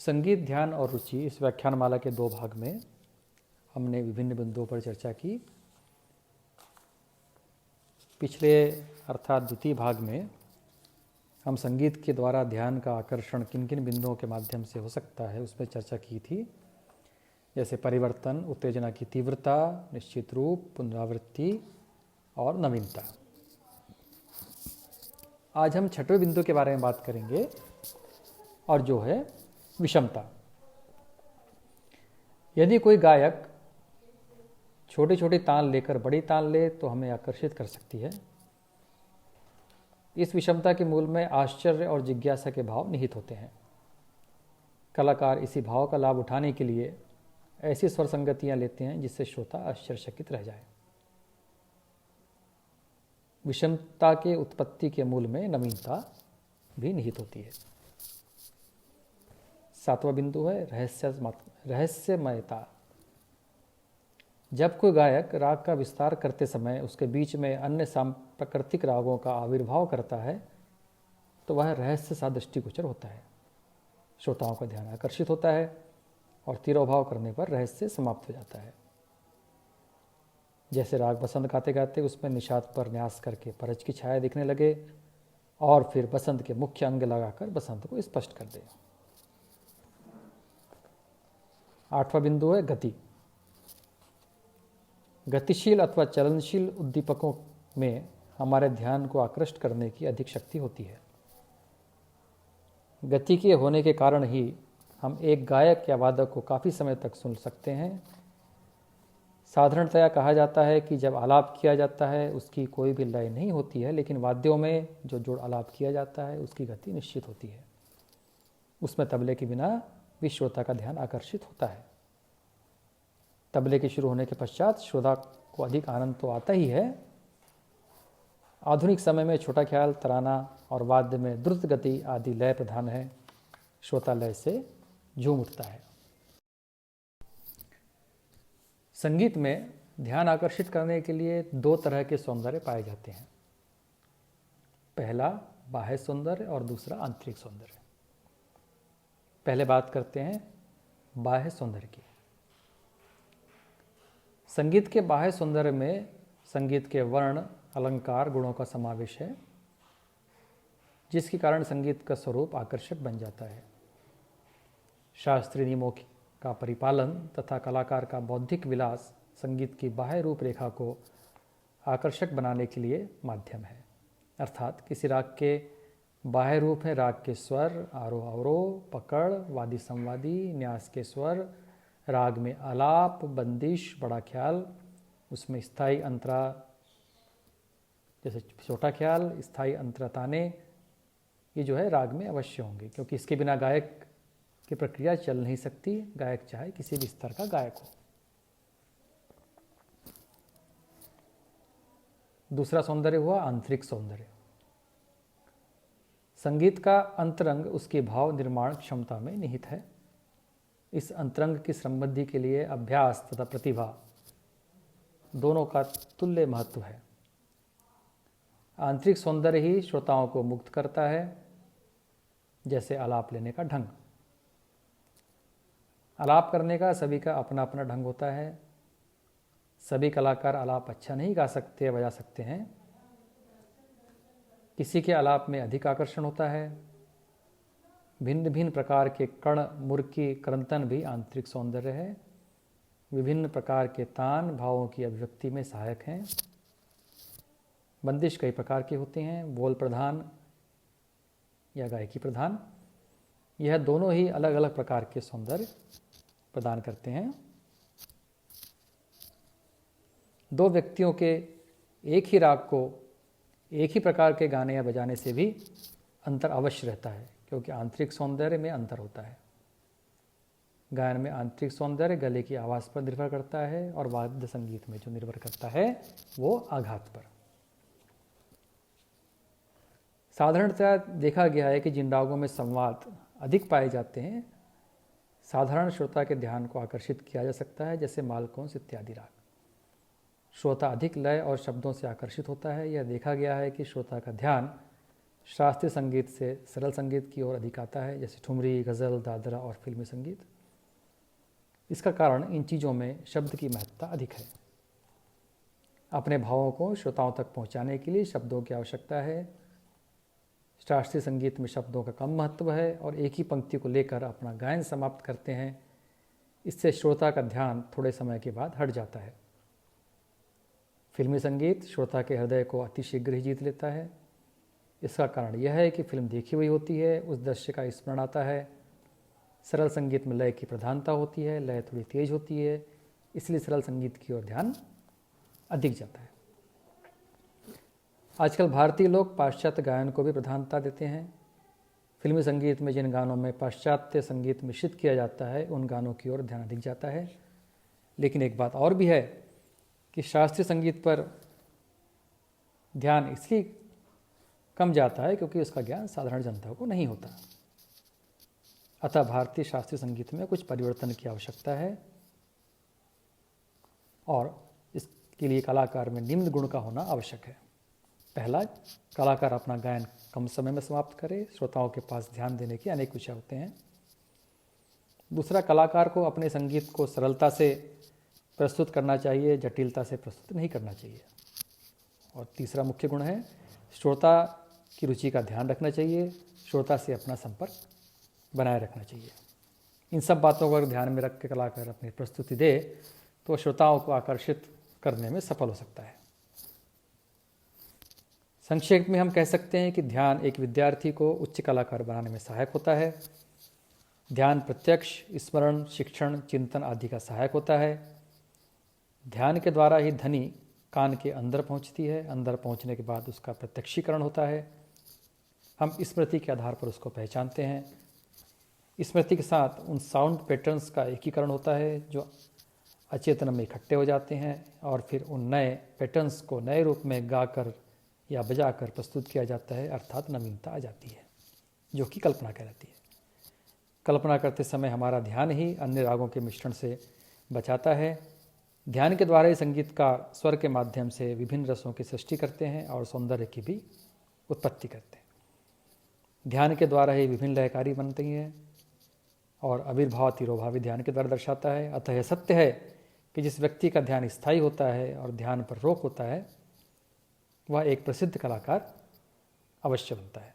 संगीत, ध्यान और रुचि इस व्याख्यानमाला के दो भाग में हमने विभिन्न बिंदुओं पर चर्चा की। पिछले अर्थात द्वितीय भाग में हम संगीत के द्वारा ध्यान का आकर्षण किन किन बिंदुओं के माध्यम से हो सकता है उस पर चर्चा की थी, जैसे परिवर्तन, उत्तेजना की तीव्रता, निश्चित रूप, पुनरावृत्ति और नवीनता। आज हम छठवें बिंदु के बारे में बात करेंगे और जो है विषमता। यदि कोई गायक छोटे छोटे ताल लेकर बड़ी ताल ले तो हमें आकर्षित कर सकती है। इस विषमता के मूल में आश्चर्य और जिज्ञासा के भाव निहित होते हैं। कलाकार इसी भाव का लाभ उठाने के लिए ऐसी स्वर संगतियां लेते हैं जिससे श्रोता आश्चर्यचकित रह जाए। विषमता के उत्पत्ति के मूल में नवीनता भी निहित होती है। सातवां बिंदु है रहस्यमयता। जब कोई गायक राग का विस्तार करते समय उसके बीच में अन्य सांप्रकृतिक रागों का आविर्भाव करता है तो वह रहस्य सा दृष्टिगोचर होता है। श्रोताओं का ध्यान आकर्षित होता है और तिरोभाव करने पर रहस्य समाप्त हो जाता है। जैसे राग बसंत गाते गाते उसमें निषाद पर न्यास करके परज की छाया दिखने लगे और फिर बसंत के मुख्य अंग लगाकर बसंत को स्पष्ट कर दे। आठवां बिंदु है गति। गतिशील अथवा चलनशील उद्दीपकों में हमारे ध्यान को आकृष्ट करने की अधिक शक्ति होती है। गति के होने के कारण ही हम एक गायक या वादक को काफ़ी समय तक सुन सकते हैं। साधारणतया कहा जाता है कि जब आलाप किया जाता है उसकी कोई भी लय नहीं होती है, लेकिन वाद्यों में जो जोड़ आलाप किया जाता है उसकी गति निश्चित होती है। उसमें तबले के बिना भी श्रोता का ध्यान आकर्षित होता है। तबले के शुरू होने के पश्चात श्रोता को अधिक आनंद तो आता ही है। आधुनिक समय में छोटा ख्याल, तराना और वाद्य में द्रुत गति आदि लय प्रधान है। श्रोता लय से झूम उठता है। संगीत में ध्यान आकर्षित करने के लिए दो तरह के सौंदर्य पाए जाते हैं। पहला बाह्य सौंदर्य और दूसरा आंतरिक सौंदर्य। पहले बात करते हैं बाह्य सौंदर्य की। संगीत के बाह्य सौंदर्य में संगीत के वर्ण, अलंकार, गुणों का समावेश है, जिसके कारण संगीत का स्वरूप आकर्षक बन जाता है। शास्त्रीय नियमों का परिपालन तथा कलाकार का बौद्धिक विलास संगीत की बाह्य रूपरेखा को आकर्षक बनाने के लिए माध्यम है। अर्थात किसी राग के बाह्य रूप है राग के स्वर, आरोह अवरोह, पकड़, वादी संवादी, न्यास के स्वर, राग में आलाप, बंदिश, बड़ा ख्याल, उसमें स्थायी अंतरा जैसे छोटा ख्याल, स्थायी अंतरा ताने, ये जो है राग में अवश्य होंगे, क्योंकि इसके बिना गायक की प्रक्रिया चल नहीं सकती, गायक चाहे किसी भी स्तर का गायक हो। दूसरा सौंदर्य हुआ आंतरिक सौंदर्य। संगीत का अंतरंग उसकी भाव निर्माण क्षमता में निहित है। इस अंतरंग की समृद्धि के लिए अभ्यास तथा प्रतिभा दोनों का तुल्य महत्व है। आंतरिक सौंदर्य ही श्रोताओं को मुक्त करता है, जैसे आलाप लेने का ढंग। आलाप करने का सभी का अपना अपना ढंग होता है। सभी कलाकार आलाप अच्छा नहीं गा सकते, बजा सकते हैं। किसी के आलाप में अधिक आकर्षण होता है। भिन्न भिन्न प्रकार के कण, मुर्की, करंतन भी आंतरिक सौंदर्य है। विभिन्न प्रकार के तान भावों की अभिव्यक्ति में सहायक हैं। बंदिश कई प्रकार के होते हैं, बोल प्रधान या गायकी प्रधान। यह दोनों ही अलग अलग प्रकार के सौंदर्य प्रदान करते हैं। दो व्यक्तियों के एक ही राग को एक ही प्रकार के गाने या बजाने से भी अंतर अवश्य रहता है, क्योंकि आंतरिक सौंदर्य में अंतर होता है। गायन में आंतरिक सौंदर्य गले की आवाज़ पर निर्भर करता है और वाद्य संगीत में जो निर्भर करता है वो आघात पर। साधारणतः देखा गया है कि जिन रागों में संवाद अधिक पाए जाते हैं, साधारण श्रोता के ध्यान को आकर्षित किया जा सकता है, जैसे मालकौंस इत्यादि राग। श्रोता अधिक लय और शब्दों से आकर्षित होता है। यह देखा गया है कि श्रोता का ध्यान शास्त्रीय संगीत से सरल संगीत की ओर अधिक आता है, जैसे ठुमरी, गज़ल, दादरा और फिल्मी संगीत। इसका कारण इन चीज़ों में शब्द की महत्ता अधिक है। अपने भावों को श्रोताओं तक पहुंचाने के लिए शब्दों की आवश्यकता है। शास्त्रीय संगीत में शब्दों का कम महत्व है और एक ही पंक्ति को लेकर अपना गायन समाप्त करते हैं। इससे श्रोता का ध्यान थोड़े समय के बाद हट जाता है। फिल्मी संगीत श्रोता के हृदय को अतिशीघ्र ही जीत लेता है। इसका कारण यह है कि फिल्म देखी हुई होती है, उस दृश्य का स्मरण आता है। सरल संगीत में लय की प्रधानता होती है, लय थोड़ी तेज होती है, इसलिए सरल संगीत की ओर ध्यान अधिक जाता है। आजकल भारतीय लोग पाश्चात्य गायन को भी प्रधानता देते हैं। फिल्मी संगीत में जिन गानों में पाश्चात्य संगीत मिश्रित किया जाता है, उन गानों की ओर ध्यान अधिक जाता है। लेकिन एक बात और भी है कि शास्त्रीय संगीत पर ध्यान इसलिए कम जाता है क्योंकि उसका ज्ञान साधारण जनता को नहीं होता। अतः भारतीय शास्त्रीय संगीत में कुछ परिवर्तन की आवश्यकता है और इसके लिए कलाकार में निम्न गुण का होना आवश्यक है। पहला, कलाकार अपना गायन कम समय में समाप्त करे। श्रोताओं के पास ध्यान देने के अनेक विषय होते हैं। दूसरा, कलाकार को अपने संगीत को सरलता से प्रस्तुत करना चाहिए, जटिलता से प्रस्तुत नहीं करना चाहिए। और तीसरा मुख्य गुण है, श्रोता की रुचि का ध्यान रखना चाहिए, श्रोता से अपना संपर्क बनाए रखना चाहिए। इन सब बातों को अगर ध्यान में रख के कलाकार अपनी प्रस्तुति दे तो श्रोताओं को आकर्षित करने में सफल हो सकता है। संक्षेप में हम कह सकते हैं कि ध्यान एक विद्यार्थी को उच्च कलाकार बनाने में सहायक होता है। ध्यान प्रत्यक्ष, स्मरण, शिक्षण, चिंतन आदि का सहायक होता है। ध्यान के द्वारा ही ध्वनि कान के अंदर पहुंचती है, अंदर पहुंचने के बाद उसका प्रत्यक्षीकरण होता है। हम स्मृति के आधार पर उसको पहचानते हैं। स्मृति के साथ उन साउंड पैटर्न्स का एकीकरण होता है जो अचेतन में इकट्ठे हो जाते हैं और फिर उन नए पैटर्न्स को नए रूप में गाकर या बजाकर प्रस्तुत किया जाता है, अर्थात नवीनता आ जाती है, जो कि कल्पना कहलाती है। कल्पना करते समय हमारा ध्यान ही अन्य रागों के मिश्रण से बचाता है। ध्यान के द्वारा ही संगीतकार स्वर के माध्यम से विभिन्न रसों की सृष्टि करते हैं और सौंदर्य की भी उत्पत्ति करते हैं। ध्यान के द्वारा ही विभिन्न लयकारी बनती हैं और आविर्भाव तिरोभाव ध्यान के द्वारा दर्शाता है। अतः यह सत्य है कि जिस व्यक्ति का ध्यान स्थायी होता है और ध्यान पर रोक होता है, वह एक प्रसिद्ध कलाकार अवश्य बनता है।